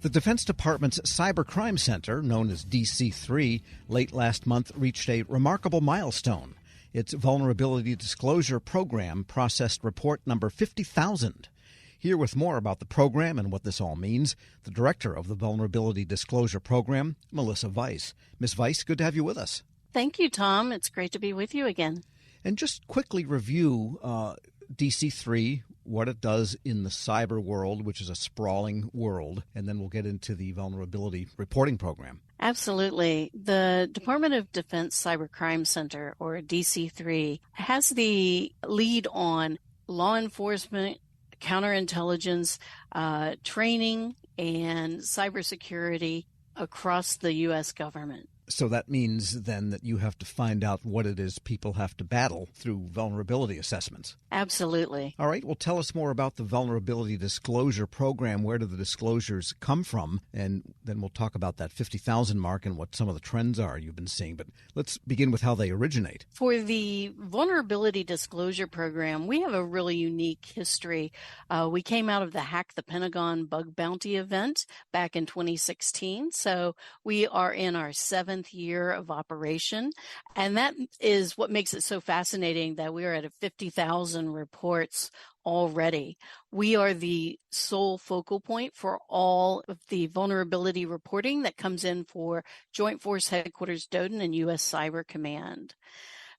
The Defense Department's Cybercrime Center, known as DC3, late last month reached a remarkable milestone. Its Vulnerability Disclosure Program processed report number 50,000. Here with more about the program and what this all means, the director of the Vulnerability Disclosure Program, Melissa Weiss. Ms. Weiss, good to have you with us. Thank you, Tom. It's great to be with you again. And just quickly review DC3, what it does in the cyber world, which is a sprawling world, and then we'll get into the Vulnerability Reporting Program. Absolutely. The Department of Defense Cybercrime Center, or DC3, has the lead on law enforcement, counterintelligence, training, and cybersecurity across the U.S. government. So that means then that you have to find out what it is people have to battle through vulnerability assessments. Absolutely. All right. Well, tell us more about the Vulnerability Disclosure Program. Where do the disclosures come from? And then we'll talk about that 50,000 mark and what some of the trends are you've been seeing. But let's begin with how they originate. For the Vulnerability Disclosure Program, we have a really unique history. We came out of the Hack the Pentagon Bug Bounty event back in 2016. So we are in our seventh year of operation. And that is what makes it so fascinating that we are at 50,000 reports already. We are the sole focal point for all of the vulnerability reporting that comes in for Joint Force Headquarters Doden and U.S. Cyber Command.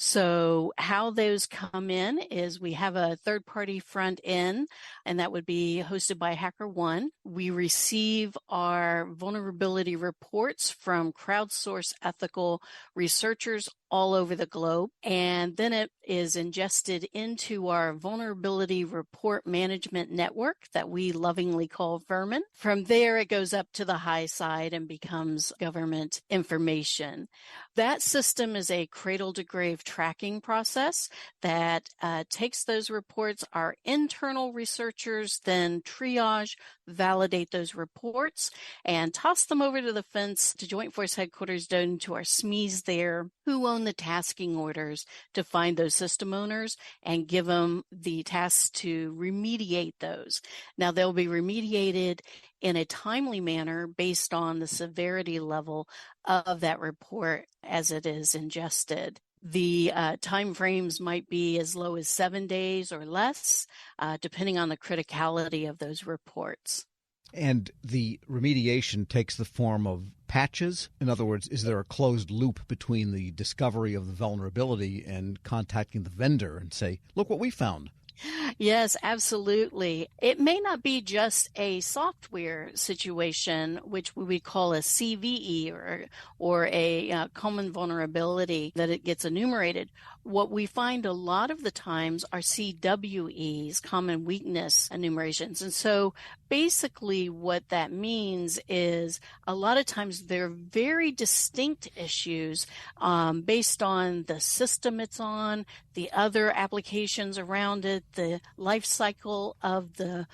So how those come in is we have a third-party front end, and that would be hosted by HackerOne. We receive our vulnerability reports from crowdsourced ethical researchers all over the globe, and then it is ingested into our vulnerability report management network that we lovingly call Vermin. From there, it goes up to the high side and becomes government information. That system is a cradle-to-grave tracking process that takes those reports. Our internal researchers then triage, validate those reports, and toss them over to the fence to Joint Force Headquarters Doden to our SMEs there, who own the tasking orders to find those system owners and give them the tasks to remediate those. Now, they'll be remediated in a timely manner based on the severity level of that report as it is ingested. The time frames might be as low as 7 days or less, depending on the criticality of those reports. And the remediation takes the form of patches? In other words, is there a closed loop between the discovery of the vulnerability and contacting the vendor and say, look what we found? Yes, absolutely. It may not be just a software situation, which we would call a CVE or a common vulnerability that it gets enumerated. What we find a lot of the times are CWEs, common weakness enumerations. And so basically what that means is a lot of times they're very distinct issues based on the system it's on, the other applications around it, the life cycle of the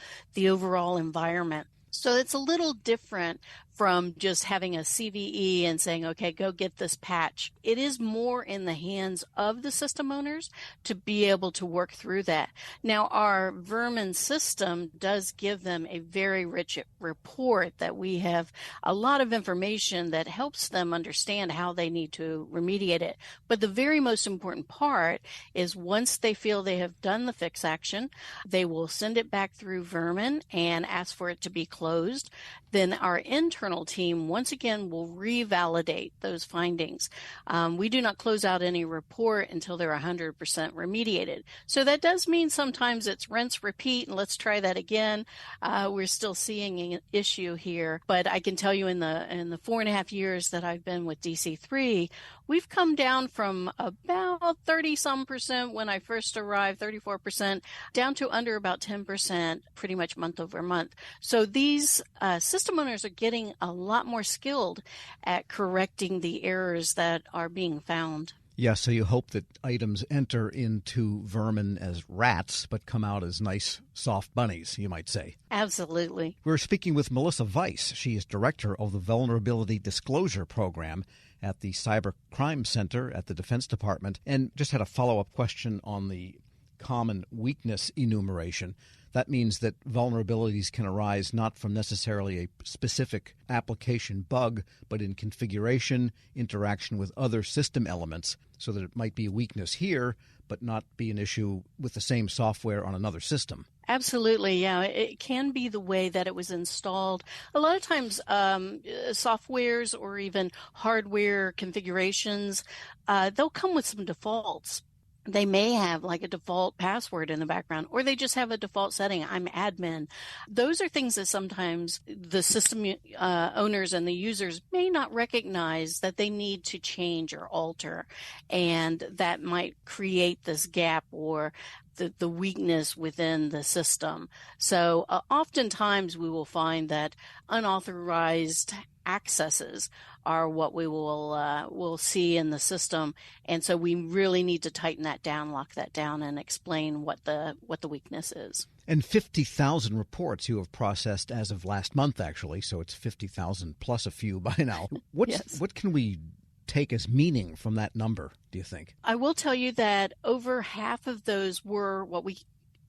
overall environment. So it's a little different from just having a CVE and saying, okay, go get this patch. It is more in the hands of the system owners to be able to work through that. Now, our Vermin system does give them a very rich report that we have a lot of information that helps them understand how they need to remediate it. But the very most important part is once they feel they have done the fix action, they will send it back through Vermin and ask for it to be closed. Then our internal team, once again, will revalidate those findings. We do not close out any report until they're 100% remediated. So that does mean sometimes it's rinse, repeat, and let's try that again. We're still seeing an issue here, but I can tell you in the 4.5 years that I've been with DC3, we've come down from about 30-some% when I first arrived, 34%, down to under about 10%, pretty much month over month. So these system owners are getting a lot more skilled at correcting the errors that are being found. Yeah, so you hope that items enter into Vermin as rats, but come out as nice, soft bunnies, you might say. Absolutely. We're speaking with Melissa Weiss. She is director of the Vulnerability Disclosure Program at the Cybercrime Center at the Defense Department, and just had a follow-up question on the common weakness enumeration. That means that vulnerabilities can arise not from necessarily a specific application bug, but in configuration, interaction with other system elements, so that it might be a weakness here, but not be an issue with the same software on another system. Absolutely, yeah. It can be the way that it was installed. A lot of times, softwares or even hardware configurations, they'll come with some defaults. They may have like a default password in the background, or they just have a default setting. I'm admin. Those are things that sometimes the system owners and the users may not recognize that they need to change or alter. And that might create this gap or the weakness within the system. So oftentimes we will find that unauthorized accesses are what we will see in the system, and so we really need to tighten that down, lock that down, and explain what the weakness is. And 50,000 reports you have processed as of last month, actually, so it's 50,000 plus a few by now. What can we take as meaning from that number, do you think? I will tell you that over half of those were what we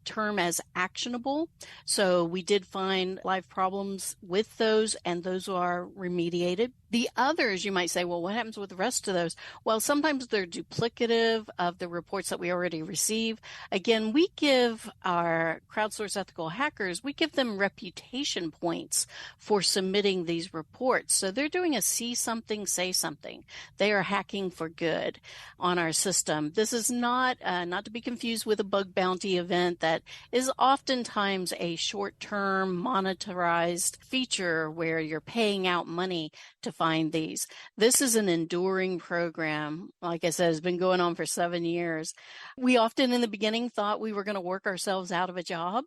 term as actionable. So we did find live problems with those, and those are remediated. The others, you might say, well, what happens with the rest of those? Well, sometimes they're duplicative of the reports that we already receive. Again, we give our crowdsourced ethical hackers, we give them reputation points for submitting these reports. So they're doing a see something, say something. They are hacking for good on our system. This is not to be confused with a bug bounty event that is oftentimes a short-term monetized feature where you're paying out money to find these. This is an enduring program. Like I said, it's been going on for 7 years. We often in the beginning thought we were going to work ourselves out of a job.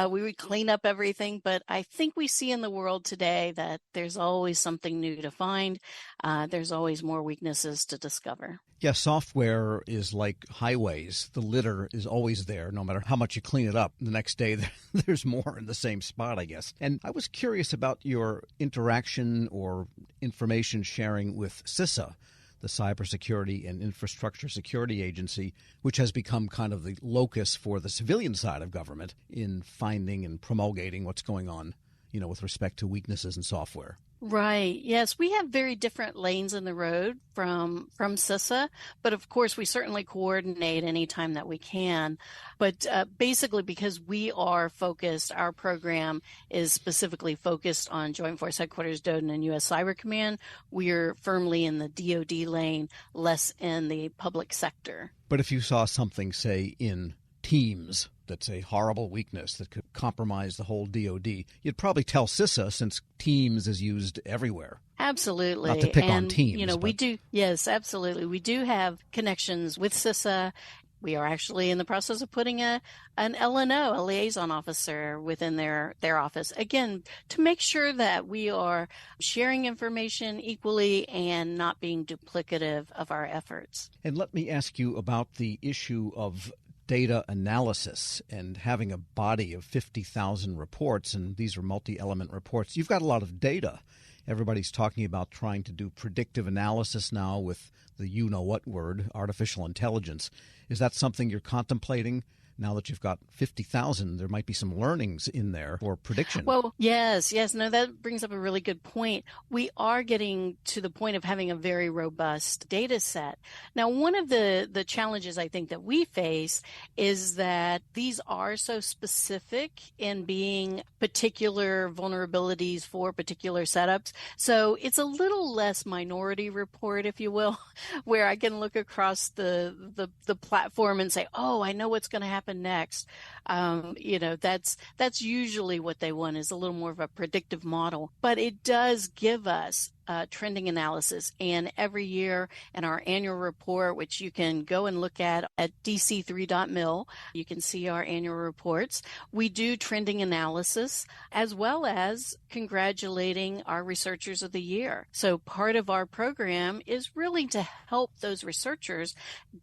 We would clean up everything, but I think we see in the world today that there's always something new to find. There's always more weaknesses to discover. Yeah, software is like highways. The litter is always there, no matter how much you clean it up. The next day, there's more in the same spot, I guess. And I was curious about your interaction or information sharing with CISA, the Cybersecurity and Infrastructure Security Agency, which has become kind of the locus for the civilian side of government in finding and promulgating what's going on, with respect to weaknesses in software. Right. Yes, we have very different lanes in the road from CISA, but of course we certainly coordinate anytime that we can. But basically, because we are focused, our program is specifically focused on Joint Force Headquarters, DODN, and U.S. Cyber Command. We are firmly in the DoD lane, less in the public sector. But if you saw something, say, in Teams that's a horrible weakness that could compromise the whole DoD, you'd probably tell CISA, since Teams is used everywhere. Absolutely. Not to pick on Teams. We do. Yes, absolutely. We do have connections with CISA. We are actually in the process of putting an LNO, a liaison officer, within their office, again, to make sure that we are sharing information equally and not being duplicative of our efforts. And let me ask you about the issue of data analysis and having a body of 50,000 reports, and these are multi-element reports. You've got a lot of data. Everybody's talking about trying to do predictive analysis now with the you-know-what word, artificial intelligence. Is that something you're contemplating? Now that you've got 50,000, there might be some learnings in there for prediction. Well, yes. No, that brings up a really good point. We are getting to the point of having a very robust data set. Now, one of the challenges I think that we face is that these are so specific in being particular vulnerabilities for particular setups. So it's a little less minority report, if you will, where I can look across the platform and say, oh, I know what's going to happen next. That's usually what they want, is a little more of a predictive model, but it does give us trending analysis. And every year in our annual report, which you can go and look at dc3.mil, you can see our annual reports. We do trending analysis as well as congratulating our researchers of the year. So part of our program is really to help those researchers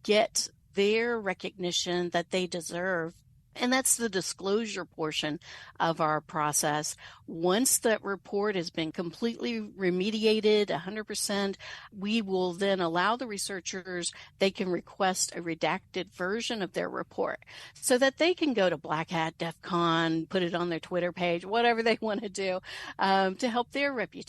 get their recognition that they deserve And that's the disclosure portion of our process. Once that report has been completely remediated, 100%, we will then allow the researchers, they can request a redacted version of their report so that they can go to Black Hat, DEF CON, put it on their Twitter page, whatever they want to do to help their reputation.